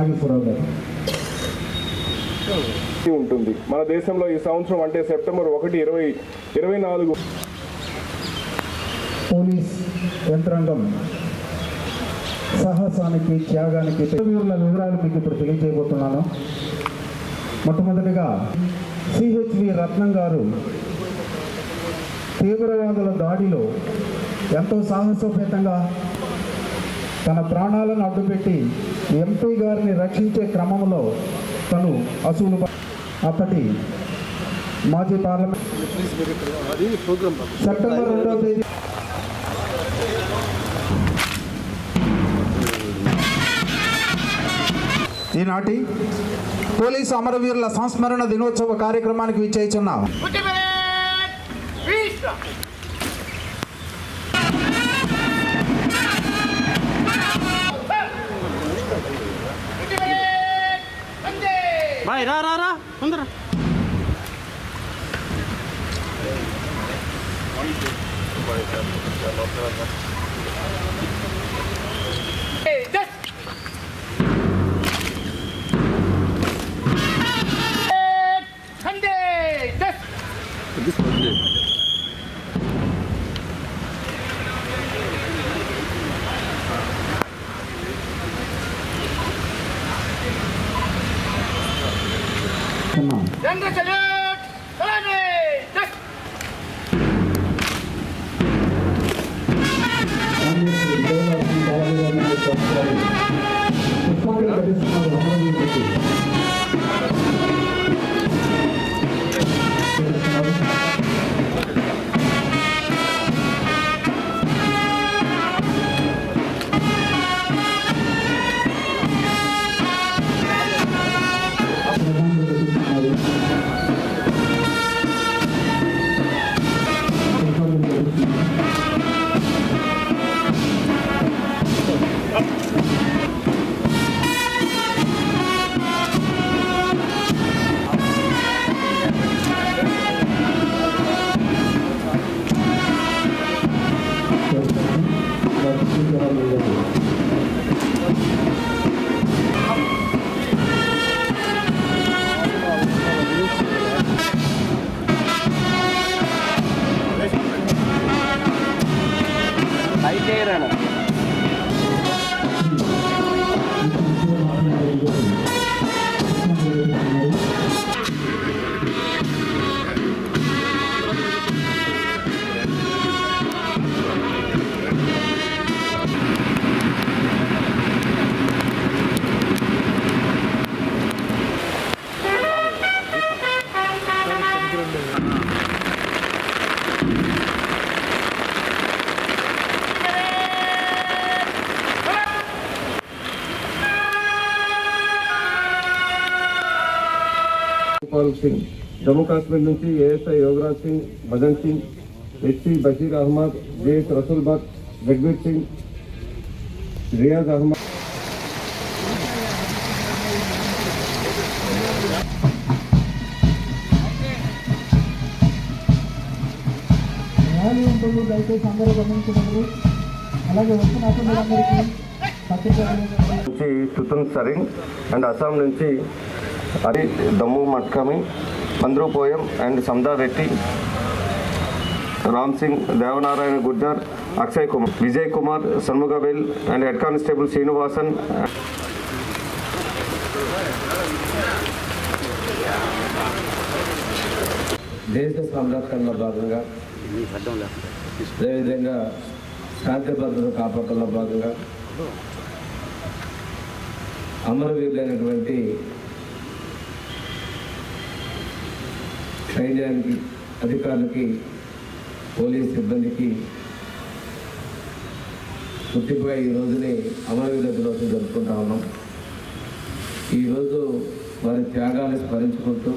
నాగేశ్వరరావు గారు ఉంటుంది. మన దేశంలో ఈ సంవత్సరం అంటే సెప్టెంబర్ 1, 2024 పోలీస్ యంత్రాంగం సాహసానికి త్యాగానికి వీరుల వివరాలు మీకు ఇప్పుడు తెలియజేయబోతున్నాను. మొట్టమొదటిగా సిహెచ్వి రత్నం గారు తీవ్రవాదుల దాడిలో ఎంతో సాహసోపేతంగా తన ప్రాణాలను అడ్డుపెట్టి ఎంపీ గారిని రక్షించే క్రమంలో తను అసూలు అప్పటి మాజీ పార్లమెంట్ సెప్టెంబర్ 2వ తేదీ ఈనాటి పోలీసు అమరవీరుల సంస్మరణ దినోత్సవ కార్యక్రమానికి విచ్చేస్తున్నాం. రా రా రా ముందర సింగ్, జమ్మూ కాశ్మీర్ నుంచి ASI Yograj Singh, Bhajan Singh, SP Bashir Ahmed, JS Rasool Bhat, Jagveer Singh, Riyaz Ahmed. దయచేసి అందరూ గమనించగలరు. అలాగే వస్తున్నటువంటి నుంచి సుతన్ సరింగ్ అండ్ అస్సాం నుంచి అది దమ్ము మట్కమి, పంద్రు Poyam and Sanda Reddy, Ram Singh, Devnarayan Gurjar, Akshay Kumar, Vijay Kumar, Shanmugavel and head constable Srinivasan. దేశ సంరక్షణలో భాగంగా అదేవిధంగా శాంతి భద్రత కాపాడంలో భాగంగా అమరవీరులైనటువంటి సైన్యానికి, అధికారులకి, పోలీస్ సిబ్బందికి గుర్తింపుగా ఈ రోజుని అమరవీరుల దినోత్సవం జరుపుకుంటా ఉన్నాం. ఈరోజు వారి త్యాగాన్ని స్మరించుకుంటూ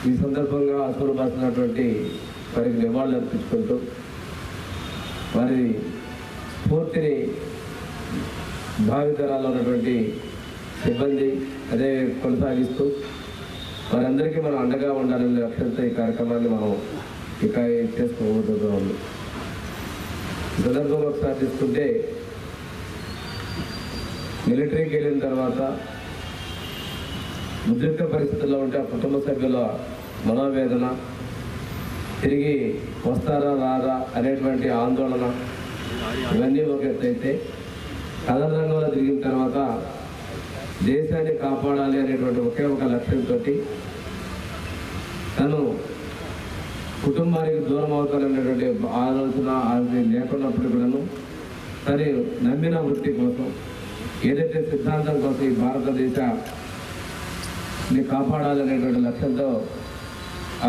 ఈ సందర్భంగా అసలు బాసినటువంటి వారికి నివాళులు అర్పించుకుంటూ వారి స్ఫూర్తిని భావితరాల్లో ఉన్నటువంటి సిబ్బంది అదే కొనసాగిస్తూ వారందరికీ మనం అండగా ఉండాలనే లక్ష్యంతో ఈ కార్యక్రమాన్ని మనం ఇక చేసుకోబోతున్నాం. ఈ సందర్భంలో ఒకసారి తీసుకుంటే మిలిటరీకి వెళ్ళిన తర్వాత ఉద్రిక్త పరిస్థితుల్లో ఉంటే ఆ కుటుంబ సభ్యుల మనోవేదన, తిరిగి వస్తారా రారా అనేటువంటి ఆందోళన, ఇవన్నీ ఒక ఎత్తైతే కథల రంగంలో తిరిగిన తర్వాత దేశాన్ని కాపాడాలి అనేటువంటి ఒకే ఒక లక్ష్యంతో తను కుటుంబానికి దూరం అవుతాననేటువంటి ఆలోచన అది లేకున్నప్పుడు కూడాను తను నమ్మిన వృత్తి కోసం, ఏదైతే సిద్ధాంతం కోసం ఈ భారతదేశాన్ని కాపాడాలనేటువంటి లక్ష్యంతో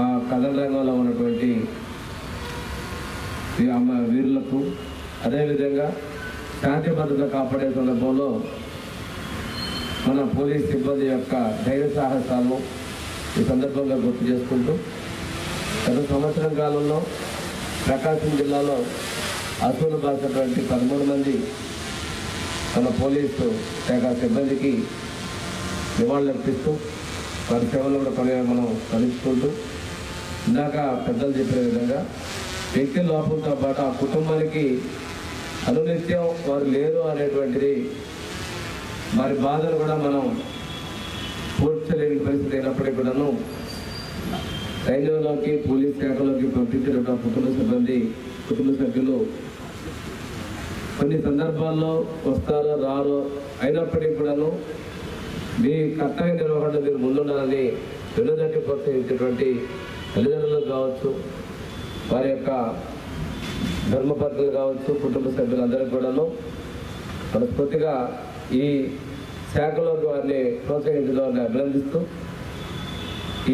ఆ కథల రంగంలో ఉన్నటువంటి ఈ వీరులకు, అదేవిధంగా శాంతి భద్రత కాపాడే సందర్భంలో మన పోలీస్ సిబ్బంది యొక్క ధైర్య సాహసాలను ఈ సందర్భంగా గుర్తు చేసుకుంటూ గత సంవత్సరం కాలంలో ప్రకాశం జిల్లాలో అసూలు బాసినటువంటి 13 మంది మన పోలీసు శాఖ సిబ్బందికి నివాళులర్పిస్తూ వారి సేవలు కూడా మనం స్మరించుకుంటూ ఇందాక పెద్దలు చెప్పిన విధంగా వ్యక్తి లోపంతో పాటు ఆ కుటుంబానికి అనునిత్యం వారు లేరు అనేటువంటిది వారి బాధను కూడా మనం పూడ్చలేని పరిస్థితి అయినప్పటికీ కూడాను సైన్యంలోకి పోలీస్ శాఖలోకి పంపించిన కుటుంబ సభ్యులు కొన్ని సందర్భాల్లో వస్తారో రారో అయినప్పటికీ కూడాను మీ కర్తవ్య నిర్వహణలో మీరు ముందుండాలని వెనుదండి ప్రోత్సహించేటువంటి తల్లిదండ్రులకు కావచ్చు, వారి యొక్క ధర్మపత్రులు కావచ్చు, కుటుంబ సభ్యులందరికీ కూడాను మనస్ఫూర్తిగా ఈ శాఖలోకి వారిని ప్రోత్సహించడాన్ని అభినందిస్తూ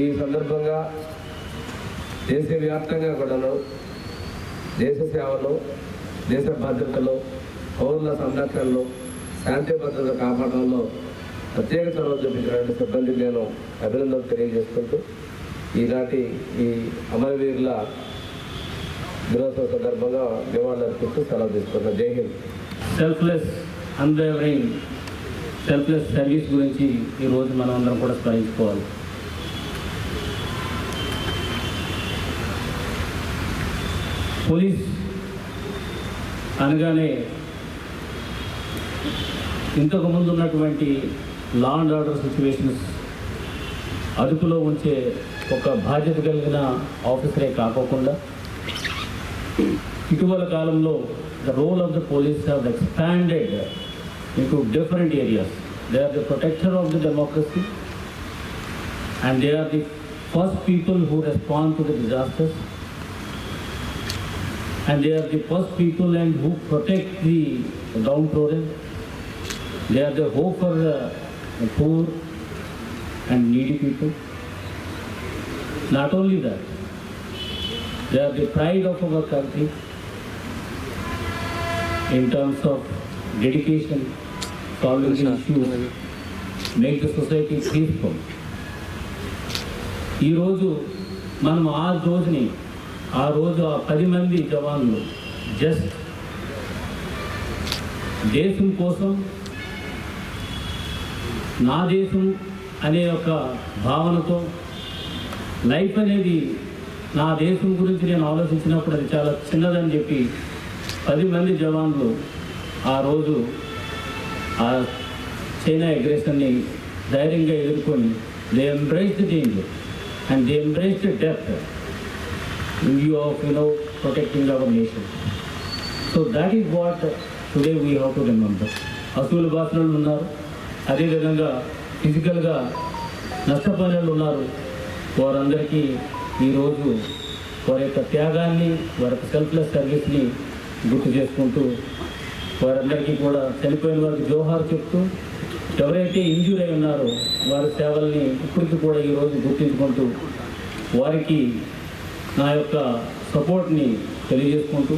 ఈ సందర్భంగా దేశవ్యాప్తంగా కూడాను దేశ సేవలు, దేశ భద్రతలో, పౌరుల సంరక్షణలో, శాంతి భద్రత కాపాడంలో ప్రత్యేక చొరవ చూపించినటువంటి సిబ్బందికి నేను అభినందనలు తెలియజేసుకుంటూ ఈనాటి ఈ అమరవీరుల దినోత్సవ సందర్భంగా నివాళులర్పిస్తూ సెలవు తీసుకుంటాను. జై హింద్. అన్వేవరింగ్ సెల్ఫ్లెస్ సర్వీస్ గురించి ఈరోజు మనం అందరం కూడా స్మరించుకోవాలి. పోలీస్ అనగానే ఇంతకుముందు ఉన్నటువంటి లా అండ్ ఆర్డర్ సిచ్యువేషన్స్ అదుపులో ఉంచే ఒక బాధ్యత కలిగిన ఆఫీసరే కాకోకుండా ఇటీవల కాలంలో the role of the police have expanded into different areas. They are the protector of the democracy and they are the first people who respond to the disasters and they are the first people and who protect the downtrodden. They are the hope for the poor and needy people. Not only that, they are the pride of our country in terms of dedication, solving issues, make the society peaceful. ఈ రోజు మనం ఆ రోజు 10 మంది జవాన్లు just దేశం కోసం, నా దేశం అనే ఒక భావనతో లైఫ్ అనేది నా దేశం గురించి నేను ఆలోచించినప్పుడు అది చాలా చిన్నదని చెప్పి 10 మంది జవాన్లు ఆ రోజు ఆ చైనా అగ్రెషన్ని ధైర్యంగా ఎదుర్కొని they embrace the danger and they embrace the death in view of protecting our nation. So that is what today we have to remember. అసూలు బాధితులు ఉన్నారు, అదేవిధంగా ఫిజికల్గా నష్టపోయిన వాళ్ళు ఉన్నారు. వారందరికీ ఈరోజు వారి యొక్క త్యాగాన్ని, వారి యొక్క సెల్ఫ్లెస్ సర్వీస్ని గుర్తు చేసుకుంటూ వారందరికీ కూడా చనిపోయిన వారికి జోహార్ చెప్తూ, ఎవరైతే ఇంజూర్ అయి ఉన్నారో వారి సేవల్ని ఇప్పటికీ కూడా ఈరోజు గుర్తించుకుంటూ వారికి నా యొక్క సపోర్ట్ని తెలియజేసుకుంటూ,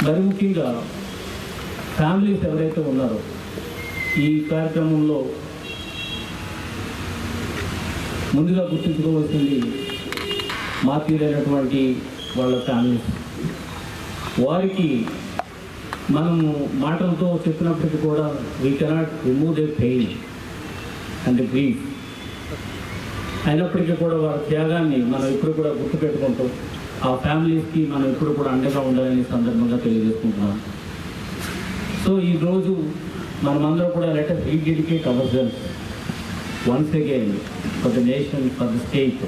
మరి ముఖ్యంగా ఫ్యామిలీస్ ఎవరైతే ఉన్నారో ఈ కార్యక్రమంలో ముందుగా గుర్తించుకోవాల్సింది మార్పులైనటువంటి వాళ్ళ ఫ్యామిలీస్. వారికి మనము మాటలతో చెప్పినప్పటికీ కూడా we cannot remove they pain and grief. అయినప్పటికీ కూడా వారి త్యాగాన్ని మనం ఎప్పుడు కూడా గుర్తుపెట్టుకుంటూ ఆ ఫ్యామిలీస్కి మనం ఎప్పుడు కూడా అండగా ఉండాలని సందర్భంగా తెలియజేసుకుంటున్నాం. సో ఈరోజు మనమందరం కూడా let us rededicate ourselves once again for the nation, for the state.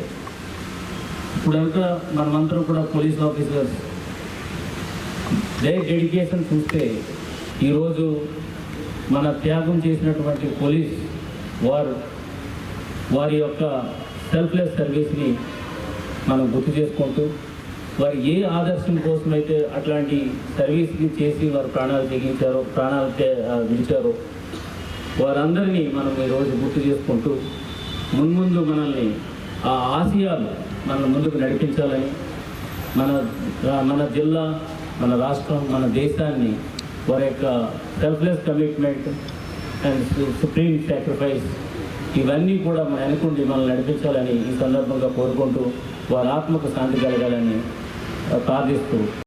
ఇప్పుడంతా మనమందరం కూడా పోలీస్ ఆఫీసర్స్ దేర్ డెడికేషన్ చూస్తే ఈరోజు మన త్యాగం చేసినటువంటి పోలీస్ వారి యొక్క సెల్ఫ్లెస్ సర్వీస్ని మనం గుర్తు చేసుకుంటూ వారు ఏ ఆదర్శం కోసమైతే అట్లాంటి సర్వీస్ని చేసి వారు ప్రాణాలు విడిచారో వారందరినీ మనం ఈరోజు గుర్తు చేసుకుంటూ మున్ముందు మనల్ని ఆ ఆశయాలు మన ముందుకు నడిపించాలని మన జిల్లా, మన రాష్ట్రం, మన దేశాన్ని వారి యొక్క selfless commitment and supreme sacrifice ఇవన్నీ కూడా మన వెనుకుండి మనల్ని నడిపించాలని ఈ సందర్భంగా కోరుకుంటూ వారి ఆత్మకు శాంతి కలగాలని ప్రార్థిస్తూ